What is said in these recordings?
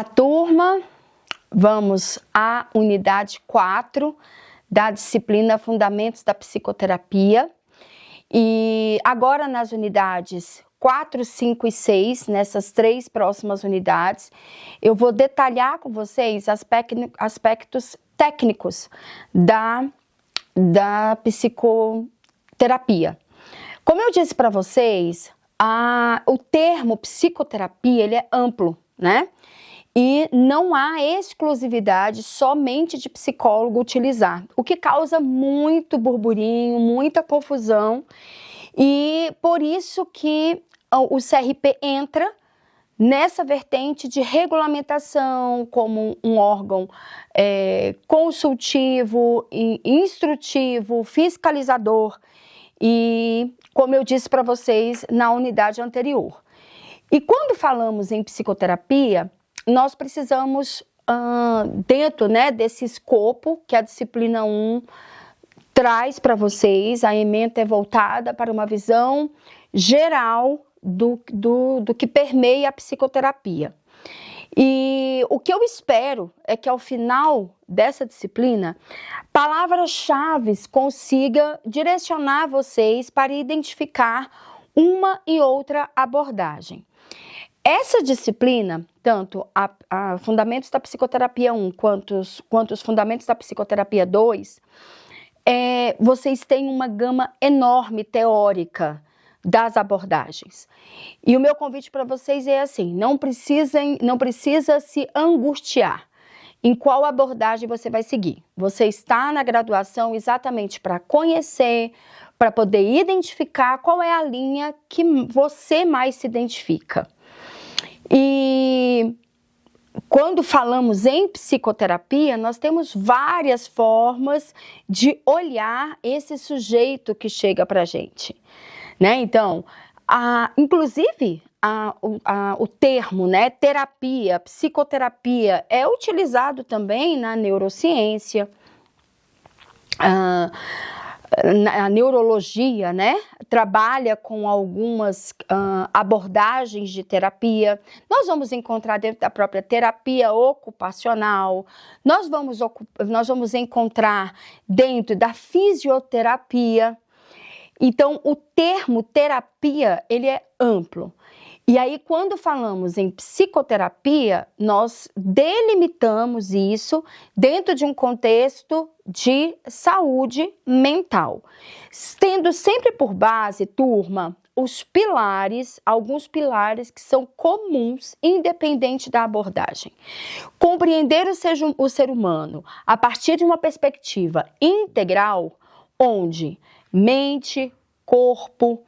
Olá, turma! Vamos à unidade 4 da disciplina Fundamentos da Psicoterapia. E agora nas unidades 4, 5 e 6, nessas 3 próximas unidades, eu vou detalhar com vocês aspectos técnicos da psicoterapia. Como eu disse para vocês, o termo psicoterapia ele é amplo, né? E não há exclusividade somente de psicólogo utilizar, o que causa muito burburinho, muita confusão, e por isso que o CRP entra nessa vertente de regulamentação como um órgão consultivo, instrutivo, fiscalizador, e como eu disse para vocês na unidade anterior. E quando falamos em psicoterapia, nós precisamos, dentro desse escopo que a disciplina 1 traz para vocês, a ementa é voltada para uma visão geral do que permeia a psicoterapia. E o que eu espero é que ao final dessa disciplina, palavras-chave consiga direcionar vocês para identificar uma e outra abordagem. Essa disciplina, tanto a Fundamentos da Psicoterapia 1 quanto os Fundamentos da Psicoterapia 2, vocês têm uma gama enorme teórica das abordagens. E o meu convite para vocês é assim, não precisa se angustiar em qual abordagem você vai seguir. Você está na graduação exatamente para conhecer, para poder identificar qual é a linha que você mais se identifica. E quando falamos em psicoterapia, nós temos várias formas de olhar esse sujeito que chega para a gente, né? Então, inclusive, o termo, terapia, psicoterapia, é utilizado também na neurociência, a neurologia, trabalha com algumas abordagens de terapia. Nós vamos encontrar dentro da própria terapia ocupacional, nós vamos encontrar dentro da fisioterapia. Então, o termo terapia, ele é amplo. E aí, quando falamos em psicoterapia, nós delimitamos isso dentro de um contexto de saúde mental, tendo sempre por base, turma, alguns pilares que são comuns, independente da abordagem. Compreender o ser humano a partir de uma perspectiva integral, onde mente, corpo,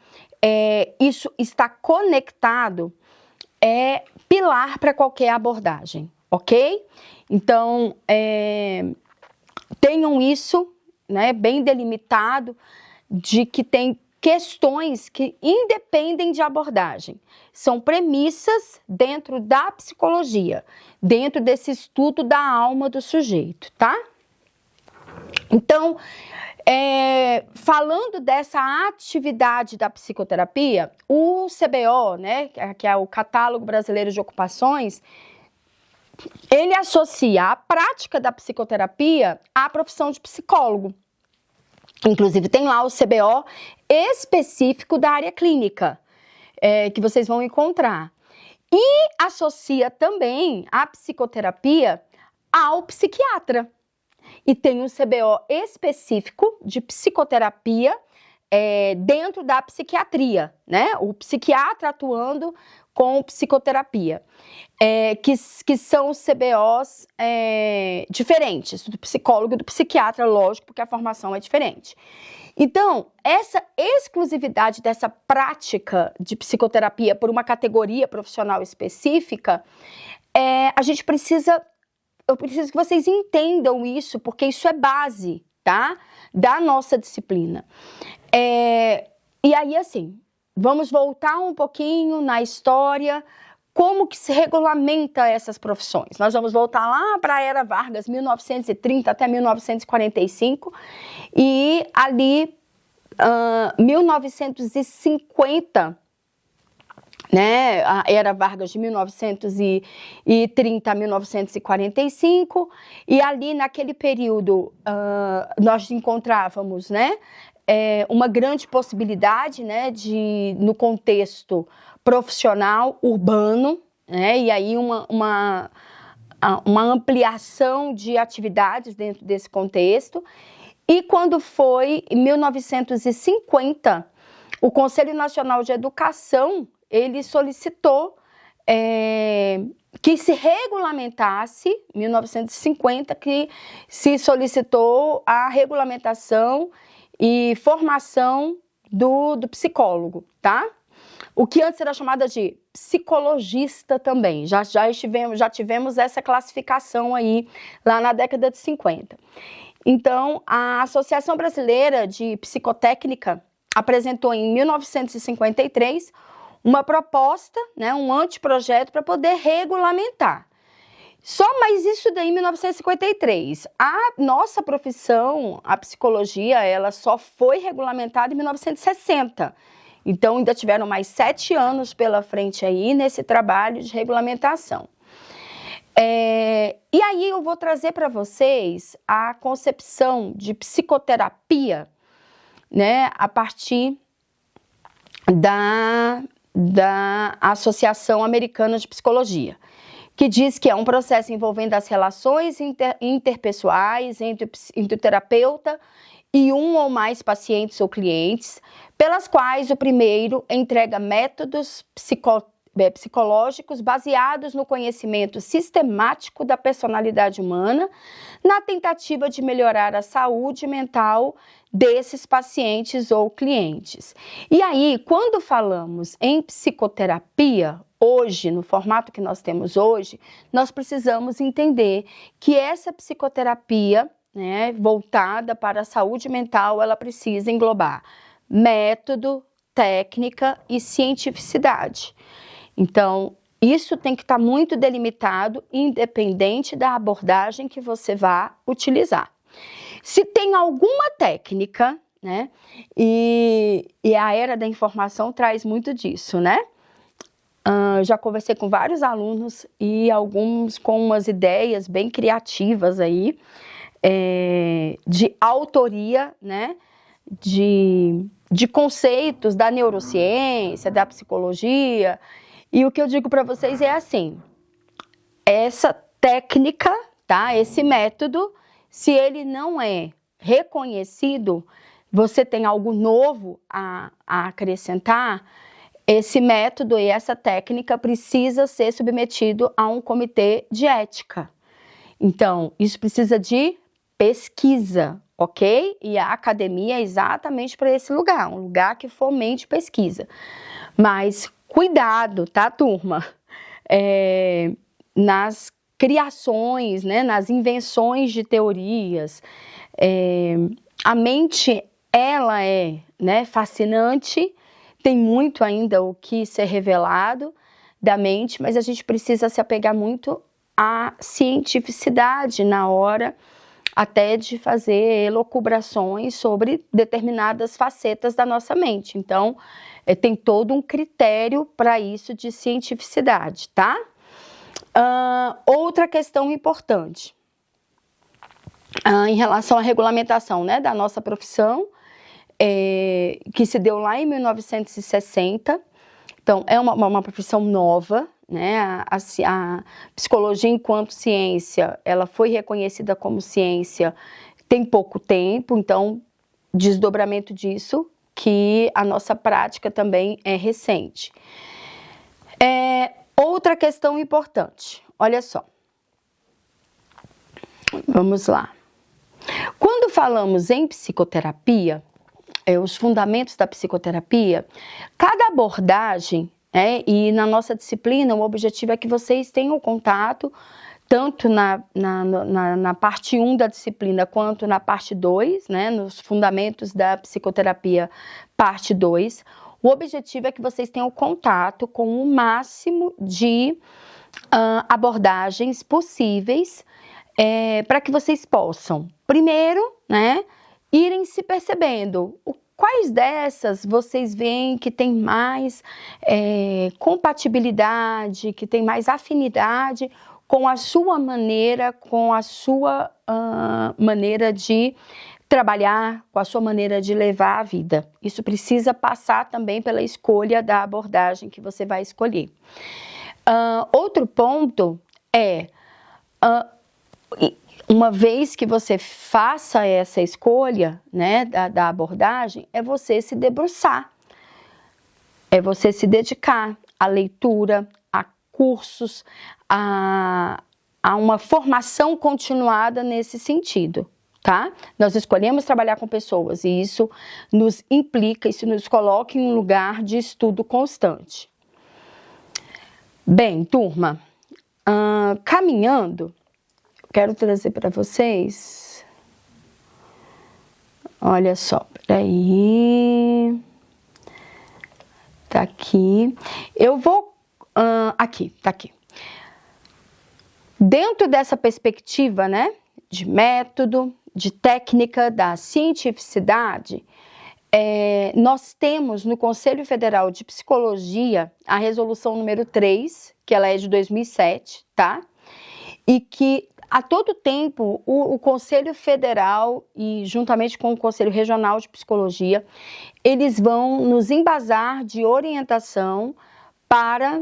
isso está conectado, é pilar para qualquer abordagem, ok? Então, tenham isso bem delimitado, de que tem questões que independem de abordagem, são premissas dentro da psicologia, dentro desse estudo da alma do sujeito, tá? Então, falando dessa atividade da psicoterapia, o CBO, que é o Catálogo Brasileiro de Ocupações, ele associa a prática da psicoterapia à profissão de psicólogo. Inclusive tem lá o CBO específico da área clínica, que vocês vão encontrar. E associa também a psicoterapia ao psiquiatra. E tem um CBO específico de psicoterapia dentro da psiquiatria, O psiquiatra atuando com psicoterapia, que são os CBOs diferentes, do psicólogo e do psiquiatra, lógico, porque a formação é diferente. Então, essa exclusividade dessa prática de psicoterapia por uma categoria profissional específica, eu preciso que vocês entendam isso, porque isso é base, tá? Da nossa disciplina. E aí, assim, vamos voltar um pouquinho na história, como que se regulamenta essas profissões. Nós vamos voltar lá para a Era Vargas, 1930 até 1945, e ali, 1950, né, a era Vargas de 1930 a 1945, e ali naquele período nós encontrávamos, né, uma grande possibilidade, né, no contexto profissional urbano, né, e aí uma ampliação de atividades dentro desse contexto. E quando foi em 1950, o Conselho Nacional de Educação, ele solicitou que se regulamentasse, em 1950, que se solicitou a regulamentação e formação do psicólogo, tá? O que antes era chamada de psicologista também, já tivemos essa classificação aí lá na década de 50. Então, a Associação Brasileira de Psicotécnica apresentou em 1953 uma proposta, né, um anteprojeto para poder regulamentar. Mas isso daí em 1953. A nossa profissão, a psicologia, ela só foi regulamentada em 1960. Então, ainda tiveram mais 7 anos pela frente aí nesse trabalho de regulamentação. E aí eu vou trazer para vocês a concepção de psicoterapia, né, a partir da Associação Americana de Psicologia, que diz que é um processo envolvendo as relações interpessoais entre o terapeuta e um ou mais pacientes ou clientes, pelas quais o primeiro entrega métodos psicológicos baseados no conhecimento sistemático da personalidade humana, na tentativa de melhorar a saúde mental desses pacientes ou clientes. E aí, quando falamos em psicoterapia, hoje, no formato que nós temos hoje, nós precisamos entender que essa psicoterapia, né, voltada para a saúde mental, ela precisa englobar método, técnica e cientificidade. Então, isso tem que estar muito delimitado, independente da abordagem que você vá utilizar. Se tem alguma técnica, né, e a era da informação traz muito disso, né? Já conversei com vários alunos e alguns com umas ideias bem criativas aí, de autoria, né, de conceitos da neurociência, da psicologia. E o que eu digo para vocês é assim, essa técnica, tá, esse método, se ele não é reconhecido, você tem algo novo a acrescentar, esse método e essa técnica precisa ser submetido a um comitê de ética. Então, isso precisa de pesquisa, ok? E a academia é exatamente para esse lugar, um lugar que fomente pesquisa. Mas cuidado, tá, turma? Nas criações, né, nas invenções de teorias. A mente, ela é, né, fascinante, tem muito ainda o que ser revelado da mente, mas a gente precisa se apegar muito à cientificidade na hora até de fazer elucubrações sobre determinadas facetas da nossa mente. Então, tem todo um critério para isso de cientificidade, tá? Outra questão importante, em relação à regulamentação, né, da nossa profissão, que se deu lá em 1960, então é uma profissão nova, né? A psicologia enquanto ciência, ela foi reconhecida como ciência tem pouco tempo, então desdobramento disso, que a nossa prática também é recente. Outra questão importante, olha só, vamos lá. Quando falamos em psicoterapia, os fundamentos da psicoterapia, cada abordagem, e na nossa disciplina o objetivo é que vocês tenham contato, tanto na parte 1 da disciplina quanto na parte 2, né, nos fundamentos da psicoterapia, parte 2, o objetivo é que vocês tenham contato com o máximo de abordagens possíveis, para que vocês possam, primeiro, né, irem se percebendo quais dessas vocês veem que tem mais compatibilidade, que tem mais afinidade com a sua maneira, maneira de trabalhar, com a sua maneira de levar a vida. Isso precisa passar também pela escolha da abordagem que você vai escolher. Outro ponto é, uma vez que você faça essa escolha, né, da abordagem, é você se debruçar, é você se dedicar à leitura, a cursos, a uma formação continuada nesse sentido, tá? Nós escolhemos trabalhar com pessoas e isso nos implica, isso nos coloca em um lugar de estudo constante. Bem, turma, caminhando, quero trazer para vocês, olha só, peraí, tá aqui, eu vou, tá aqui. Dentro dessa perspectiva, né, de método, de técnica, da cientificidade, nós temos no Conselho Federal de Psicologia a resolução número 3, que ela é de 2007, tá? E que a todo tempo o Conselho Federal e juntamente com o Conselho Regional de Psicologia, eles vão nos embasar de orientação para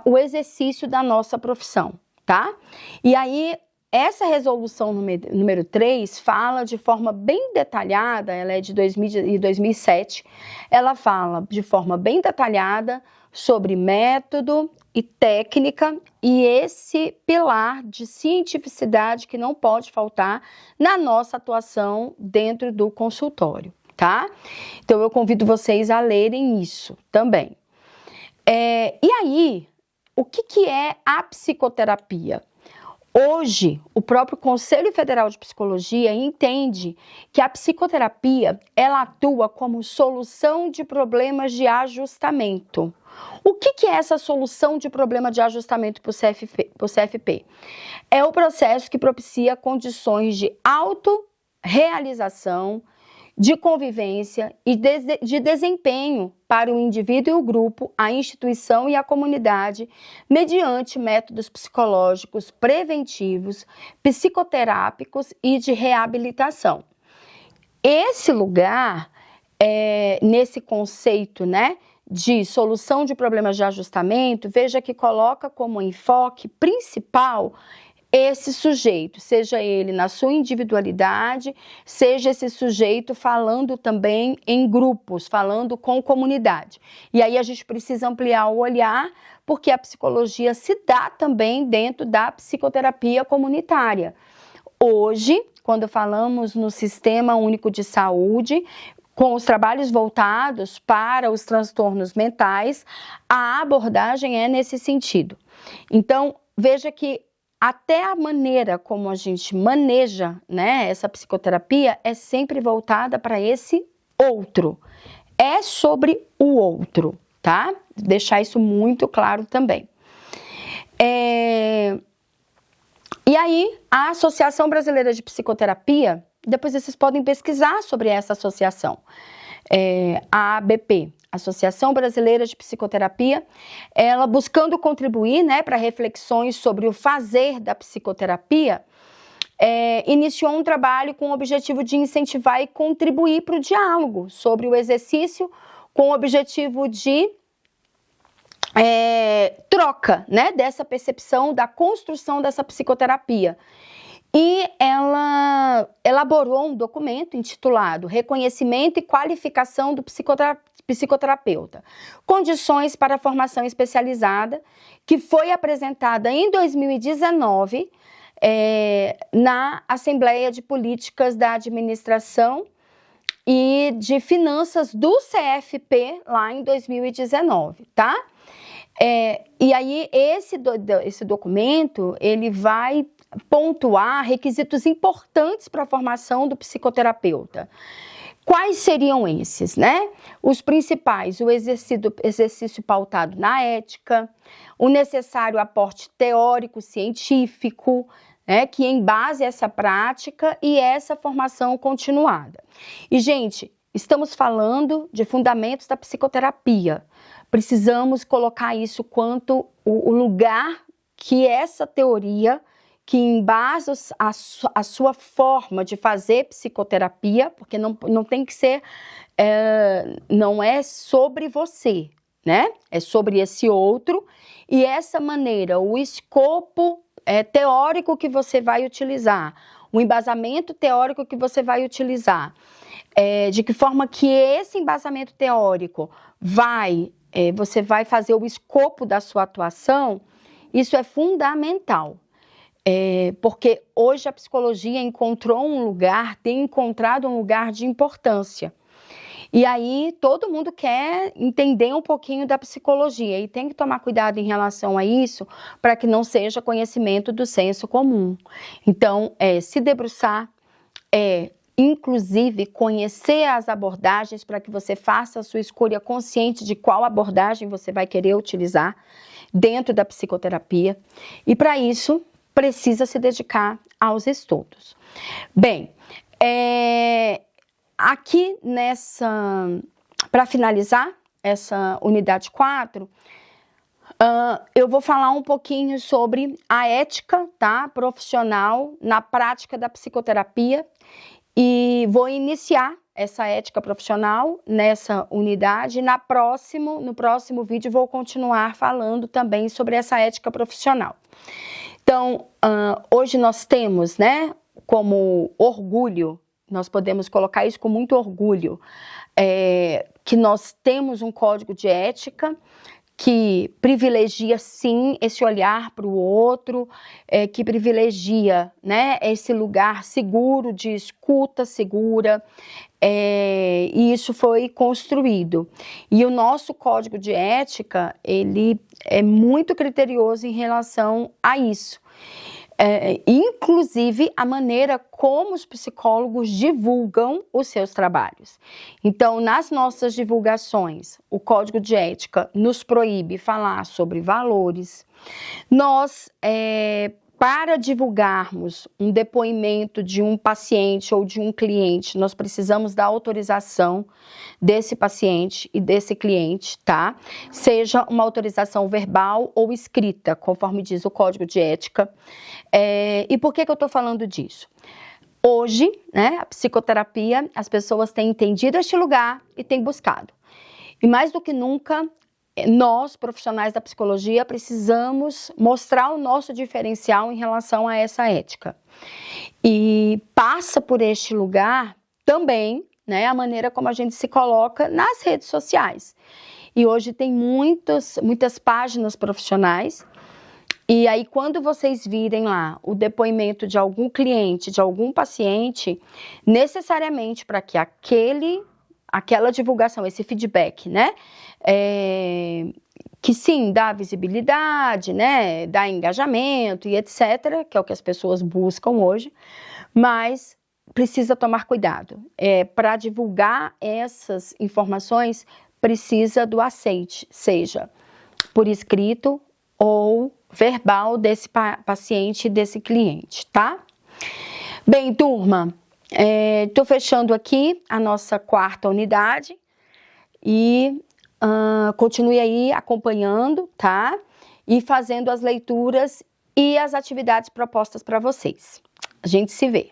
o exercício da nossa profissão, tá? E aí, essa resolução número 3 fala de forma bem detalhada, ela é de 2007, ela fala de forma bem detalhada sobre método e técnica e esse pilar de cientificidade que não pode faltar na nossa atuação dentro do consultório, tá? Então, eu convido vocês a lerem isso também. E aí, o que é a psicoterapia? Hoje, o próprio Conselho Federal de Psicologia entende que a psicoterapia, ela atua como solução de problemas de ajustamento. O que é essa solução de problema de ajustamento para o CFP? É o processo que propicia condições de autorrealização, de convivência e de desempenho para o indivíduo e o grupo, a instituição e a comunidade, mediante métodos psicológicos preventivos, psicoterápicos e de reabilitação. Esse lugar, nesse conceito, né, de solução de problemas de ajustamento, veja que coloca como enfoque principal esse sujeito, seja ele na sua individualidade, seja esse sujeito falando também em grupos, falando com comunidade. E aí a gente precisa ampliar o olhar, porque a psicologia se dá também dentro da psicoterapia comunitária. Hoje, quando falamos no Sistema Único de Saúde, com os trabalhos voltados para os transtornos mentais, a abordagem é nesse sentido. Então, veja que até a maneira como a gente maneja, né, essa psicoterapia é sempre voltada para esse outro. É sobre o outro, tá? Deixar isso muito claro também. E aí, a Associação Brasileira de Psicoterapia, depois vocês podem pesquisar sobre essa associação, a ABP, Associação Brasileira de Psicoterapia, ela buscando contribuir, né, para reflexões sobre o fazer da psicoterapia, iniciou um trabalho com o objetivo de incentivar e contribuir para o diálogo sobre o exercício, com o objetivo de troca, né, dessa percepção, da construção dessa psicoterapia. E ela elaborou um documento intitulado Reconhecimento e Qualificação do Psicoterapeuta, Condições para a Formação Especializada, que foi apresentada em 2019 na Assembleia de Políticas da Administração e de Finanças do CFP, lá em 2019, tá? E aí, esse documento, ele vai pontuar requisitos importantes para a formação do psicoterapeuta. Quais seriam esses, né? Os principais, o exercício pautado na ética, o necessário aporte teórico, científico, né, que embase essa prática e essa formação continuada. E, gente, estamos falando de fundamentos da psicoterapia. Precisamos colocar isso quanto o lugar que essa teoria, que embasa a sua forma de fazer psicoterapia, porque não tem que ser, não é sobre você, né? É sobre esse outro, e essa maneira, o escopo teórico que você vai utilizar, o embasamento teórico que você vai utilizar, de que forma que esse embasamento teórico você vai fazer o escopo da sua atuação, isso é fundamental. Porque hoje a psicologia tem encontrado um lugar de importância. E aí todo mundo quer entender um pouquinho da psicologia e tem que tomar cuidado em relação a isso para que não seja conhecimento do senso comum. Então, se debruçar, inclusive conhecer as abordagens para que você faça a sua escolha consciente de qual abordagem você vai querer utilizar dentro da psicoterapia. E para isso, precisa se dedicar aos estudos. Bem, aqui para finalizar essa unidade 4, eu vou falar um pouquinho sobre a ética, tá, profissional na prática da psicoterapia e vou iniciar essa ética profissional nessa unidade. No próximo vídeo vou continuar falando também sobre essa ética profissional. Então, hoje nós temos, né, como orgulho, nós podemos colocar isso com muito orgulho, que nós temos um código de ética que privilegia, sim, esse olhar para o outro, que privilegia, né, esse lugar seguro, de escuta segura, e isso foi construído. E o nosso código de ética, ele é muito criterioso em relação a isso. Inclusive a maneira como os psicólogos divulgam os seus trabalhos. Então, nas nossas divulgações, o Código de Ética nos proíbe falar sobre valores. Nós, para divulgarmos um depoimento de um paciente ou de um cliente, nós precisamos da autorização desse paciente e desse cliente, tá? Seja uma autorização verbal ou escrita, conforme diz o Código de Ética. E por que eu estou falando disso? Hoje, né, a psicoterapia, as pessoas têm entendido este lugar e têm buscado. E mais do que nunca, nós, profissionais da psicologia, precisamos mostrar o nosso diferencial em relação a essa ética. E passa por este lugar também, né, a maneira como a gente se coloca nas redes sociais. E hoje tem muitas páginas profissionais. E aí, quando vocês virem lá o depoimento de algum cliente, de algum paciente, necessariamente para que aquela divulgação, esse feedback, né, que sim, dá visibilidade, né, dá engajamento e etc., que é o que as pessoas buscam hoje, mas precisa tomar cuidado. Para divulgar essas informações, precisa do aceite, seja por escrito ou verbal desse paciente, desse cliente, tá? Bem, turma, tô fechando aqui a nossa 4ª unidade e continue aí acompanhando, tá? E fazendo as leituras e as atividades propostas para vocês. A gente se vê.